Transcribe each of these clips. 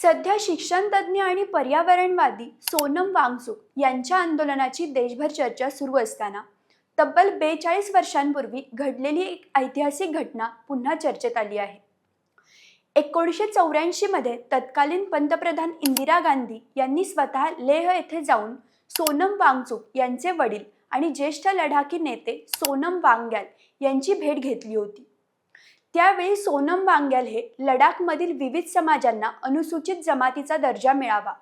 सध्या शिक्षणतज्ज्ञ आणि पर्यावरणवादी सोनम वांगचुक यांच्या आंदोलनाची देशभर चर्चा सुरू असताना तब्बल 42 वर्षांपूर्वी घडलेली एक ऐतिहासिक घटना पुन्हा चर्चेत आली आहे. 1984 मध्ये तत्कालीन पंतप्रधान इंदिरा गांधी यांनी स्वतः लेह येथे जाऊन सोनम वांगचुक यांचे वडील आणि ज्येष्ठ लडाखी नेते सोनम वांग्याल यांची भेट घेतली होती. त्यावेळी सोनम वांग्याल हे लडाखमधील विविध समाजांना अनुसूचित जमातीचा दर्जा मिळावा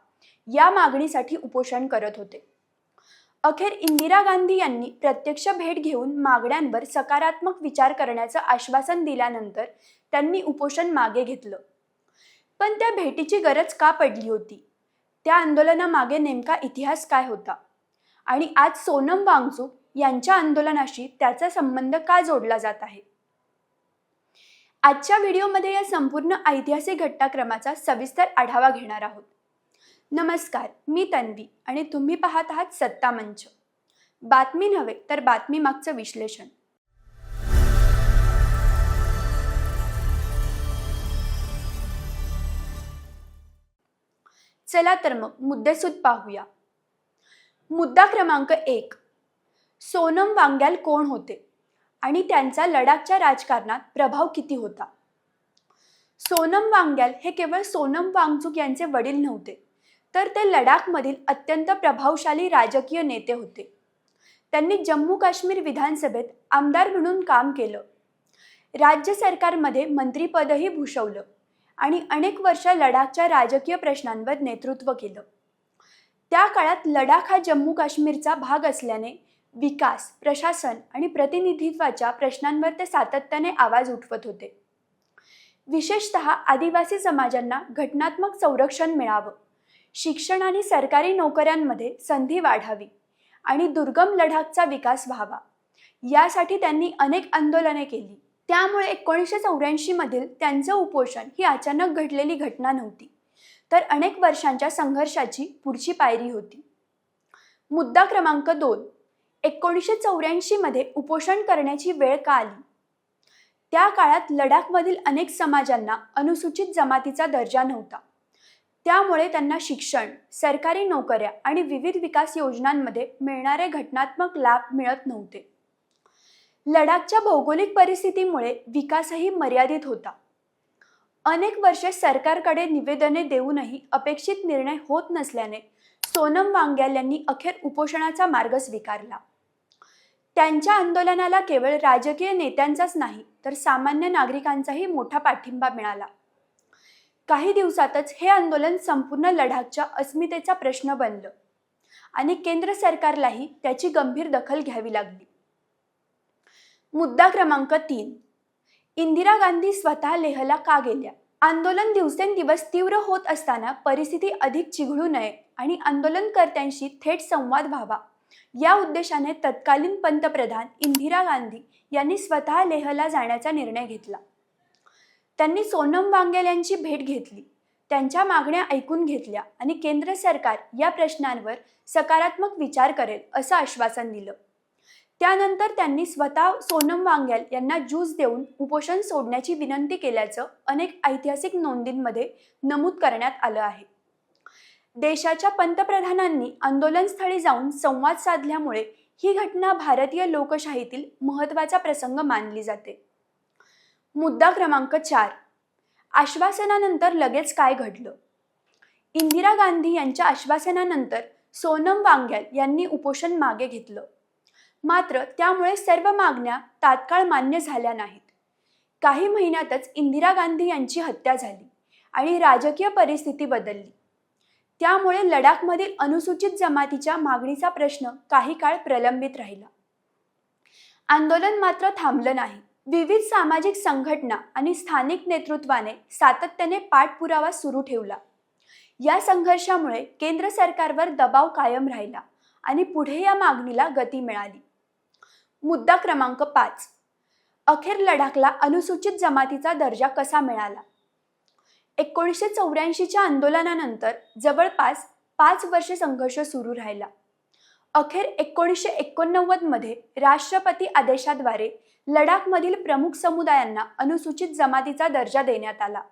या मागणीसाठी उपोषण करत होते. अखेर इंदिरा गांधी यांनी प्रत्यक्ष भेट घेऊन मागण्यांवर सकारात्मक विचार करण्याचं आश्वासन दिल्यानंतर त्यांनी उपोषण मागे घेतलं. पण त्या भेटीची गरज का पडली होती? त्या आंदोलनामागे नेमका इतिहास काय होता? आणि आज सोनम वांगचुक यांच्या आंदोलनाशी त्याचा संबंध का जोडला जात आहे? आजच्या व्हिडिओमध्ये या संपूर्ण ऐतिहासिक घटनाक्रमाचा सविस्तर आढावा घेणार आहोत. नमस्कार, मी तन्वी आणि तुम्ही पाहत आहात सत्ता मंच. बातमी नव्हे तर बातमी मागचं विश्लेषण. चला तर मग मुद्देसूद पाहूया. मुद्दा क्रमांक 1. सोनम वांग्याल कोण होते आणि त्यांचा लडाखच्या राजकारणात प्रभाव किती होता? सोनम वांग्याल हे केवळ सोनम वांगचुक यांचे वडील नव्हते, तर ते लडाखमधील अत्यंत प्रभावशाली राजकीय नेते होते. त्यांनी जम्मू काश्मीर विधानसभेत आमदार म्हणून काम केलं, राज्य सरकारमध्ये मंत्रीपदही भूषवलं आणि अनेक वर्ष लडाखच्या राजकीय प्रश्नांवर नेतृत्व केलं. त्या काळात लडाख हा जम्मू काश्मीरचा भाग असल्याने विकास, प्रशासन आणि प्रतिनिधित्वाच्या प्रश्नांवर ते सातत्याने आवाज उठवत होते. विशेषतः आदिवासी समाजांना घटनात्मक संरक्षण मिळावं, शिक्षण आणि सरकारी नोकऱ्यांमध्ये संधी वाढावी आणि दुर्गम लडाखचा विकास व्हावा यासाठी त्यांनी अनेक आंदोलने केली. त्यामुळे 1984 मधील त्यांचं उपोषण ही अचानक घडलेली घटना नव्हती, तर अनेक वर्षांच्या संघर्षाची पुढची पायरी होती. मुद्दा क्रमांक 2. 1984 मध्ये उपोषण करण्याची वेळ का आली? त्या काळात लडाखमधील अनेक समाजांना अनुसूचित जमातीचा दर्जा नव्हता. त्यामुळे त्यांना शिक्षण, सरकारी नोकऱ्या आणि विविध विकास योजनांमध्ये मिळणारे घटनात्मक लाभ मिळत नव्हते. लडाखच्या भौगोलिक परिस्थितीमुळे विकासही मर्यादित होता. अनेक वर्षे सरकारकडे निवेदने देऊनही अपेक्षित निर्णय होत नसल्याने सोनम वांग्याल यांनी अखेर उपोषणाचा मार्ग स्वीकारला. त्यांच्या आंदोलनाला केवळ राजकीय नेत्यांचाच नाही, तर सामान्य नागरिकांचाही मोठा पाठिंबा मिळाला. काही दिवसातच हे आंदोलन संपूर्ण लडाखच्या अस्मितेचा प्रश्न बनलं आणि केंद्र सरकारलाही त्याची गंभीर दखल घ्यावी लागली. मुद्दा क्रमांक 3. इंदिरा गांधी स्वतः लेहला का गेल्या? आंदोलन दिवसेंदिवस तीव्र होत असताना परिस्थिती अधिक चिघळू नये आणि आंदोलनकर्त्यांशी थेट संवाद व्हावा या उद्देशाने तत्कालीन पंतप्रधान इंदिरा गांधी यांनी स्वतः लेहला जाण्याचा निर्णय घेतला. त्यांनी सोनम वांग्याल यांची भेट घेतली, त्यांच्या मागण्या ऐकून घेतल्या आणि केंद्र सरकार या प्रश्नांवर सकारात्मक विचार करेल असं आश्वासन दिलं. त्यानंतर त्यांनी स्वतः सोनम वांग्याल यांना ज्यूस देऊन उपोषण सोडण्याची विनंती केल्याचं अनेक ऐतिहासिक नोंदींमध्ये नमूद करण्यात आलं आहे. देशाच्या पंतप्रधानांनी आंदोलनस्थळी जाऊन संवाद साधल्यामुळे ही घटना भारतीय लोकशाहीतील महत्त्वाचा प्रसंग मानली जाते. मुद्दा क्रमांक 4. आश्वासनानंतर लगेच काय घडलं? इंदिरा गांधी यांच्या आश्वासनानंतर सोनम वांग्याल यांनी उपोषण मागे घेतलं. मात्र त्यामुळे सर्व मागण्या तात्काळ मान्य झाल्या नाहीत. काही महिन्यातच इंदिरा गांधी यांची हत्या झाली आणि राजकीय परिस्थिती बदलली. त्यामुळे लडाखमधील अनुसूचित जमातीच्या मागणीचा प्रश्न काही काळ प्रलंबित राहिला. आंदोलन मात्र थांबलं नाही. विविध सामाजिक संघटना आणि स्थानिक नेतृत्वाने सातत्याने पाठपुरावा सुरू ठेवला. या संघर्षामुळे केंद्र सरकारवर दबाव कायम राहिला आणि पुढे या मागणीला गती मिळाली. मुद्दा क्रमांक 5. अखेर लडाखला अनुसूचित जमातीचा दर्जा कसा मिळाला? 1984च्या आंदोलनानंतर जवळपास 5 वर्षे संघर्ष सुरू राहिला. अखेर 1989 मध्ये राष्ट्रपती आदेशाद्वारे लडाखमधील प्रमुख समुदायांना अनुसूचित जमातीचा दर्जा देण्यात आला.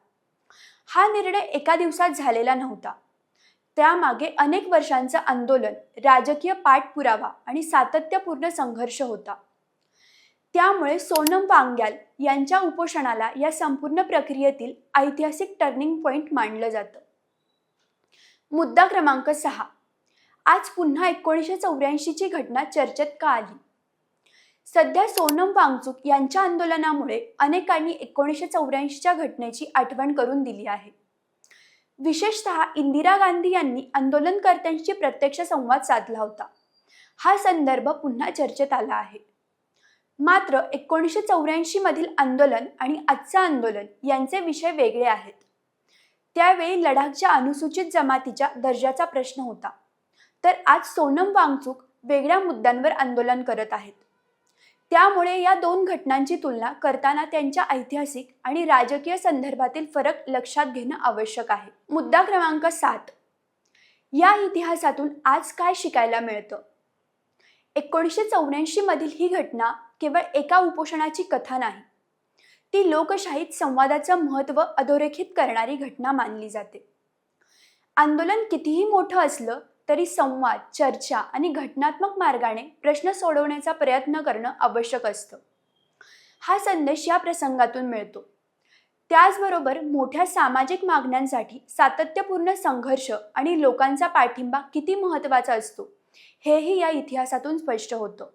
हा निर्णय एका दिवसात झालेला नव्हता. त्यामागे अनेक वर्षांचं आंदोलन, राजकीय पाठपुरावा आणि सातत्यपूर्ण संघर्ष होता. त्यामुळे सोनम वांग्याल यांच्या उपोषणाला या संपूर्ण प्रक्रियेतील ऐतिहासिक टर्निंग पॉइंट मानलं जातं. मुद्दा क्रमांक 6. आज पुन्हा 1984ची घटना चर्चेत का आली? सध्या सोनम वांगचुक यांच्या आंदोलनामुळे अनेकांनी 1984च्या घटनेची आठवण करून दिली आहे. विशेषतः इंदिरा गांधी यांनी आंदोलनकर्त्यांशी प्रत्यक्ष संवाद साधला होता. हा संदर्भ पुन्हा चर्चेत आला आहे. मात्र 1984 मधील आंदोलन आणि आजचं आंदोलन यांचे विषय वेगळे आहेत. त्यावेळी लडाखच्या अनुसूचित जमातीच्या दर्जाचा प्रश्न होता, तर आज सोनम वांगचुक वेगळ्या मुद्द्यांवर आंदोलन करत आहेत. त्यामुळे या दोन घटनांची तुलना करताना त्यांच्या ऐतिहासिक आणि राजकीय संदर्भातील फरक लक्षात घेणं आवश्यक आहे. मुद्दा क्रमांक 7. या इतिहासातून आज काय शिकायला मिळतं? 1984 मधील ही घटना केवळ एका उपोषणाची कथा नाही. ती लोकशाहीत संवादाचं महत्त्व अधोरेखित करणारी घटना मानली जाते. आंदोलन कितीही मोठं असलं तरी संवाद, चर्चा आणि घटनात्मक मार्गाने प्रश्न सोडवण्याचा प्रयत्न करणं आवश्यक असतं. हा संदेश या प्रसंगातून मिळतो. त्याचबरोबर मोठ्या सामाजिक मागण्यांसाठी सातत्यपूर्ण संघर्ष आणि लोकांचा पाठिंबा किती महत्त्वाचा असतो हेही या इतिहासातून स्पष्ट होतं.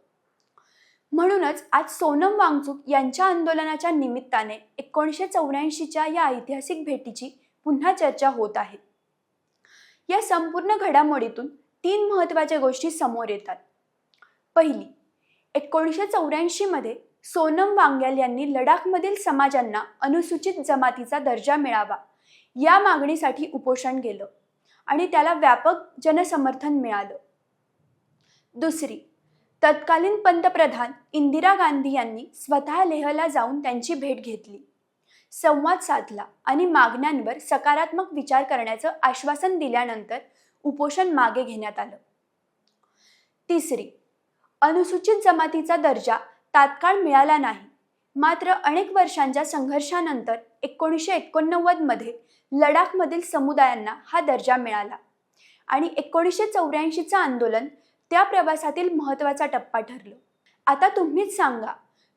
म्हणूनच आज सोनम वांगचुक यांच्या आंदोलनाच्या निमित्ताने 1984च्या या ऐतिहासिक भेटीची पुन्हा चर्चा होत आहे. या संपूर्ण घडामोडीतून 3 महत्त्वाच्या गोष्टी समोर येतात. पहिली, 1984 मध्ये सोनम वांग्याल यांनी लडाखमधील समाजांना अनुसूचित जमातीचा दर्जा मिळावा या मागणीसाठी उपोषण केलं आणि त्याला व्यापक जनसमर्थन मिळालं. दुसरी, तत्कालीन पंतप्रधान इंदिरा गांधी यांनी स्वतः लेहला जाऊन त्यांची भेट घेतली, संवाद साधला आणि मागण्यांवर सकारात्मक विचार करण्याचं आश्वासन दिल्यानंतर उपोषण मागे घेण्यात आलं. तिसरी, अनुसूचित जमातीचा दर्जा तात्काळ मिळाला नाही, मात्र अनेक वर्षांच्या संघर्षानंतर 1989 मध्ये लडाखमधील समुदायांना हा दर्जा मिळाला आणि 1984चं आंदोलन त्या प्रवासातील महत्त्वाचा टप्पा ठरलं. आता तुम्हीच सांगा,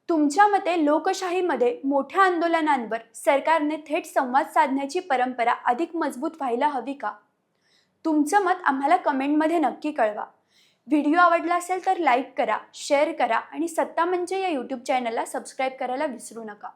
तुमच्या मते लोकशाहीमध्ये मोठ्या आंदोलनांवर सरकारने थेट संवाद साधण्याची परंपरा अधिक मजबूत व्हायला हवी का? तुमचं मत आम्हाला कमेंटमध्ये नक्की कळवा. व्हिडिओ आवडला असेल तर लाईक करा, शेअर करा आणि सत्ता म्हणजे या यूट्यूब चॅनलला सबस्क्राईब करायला विसरू नका.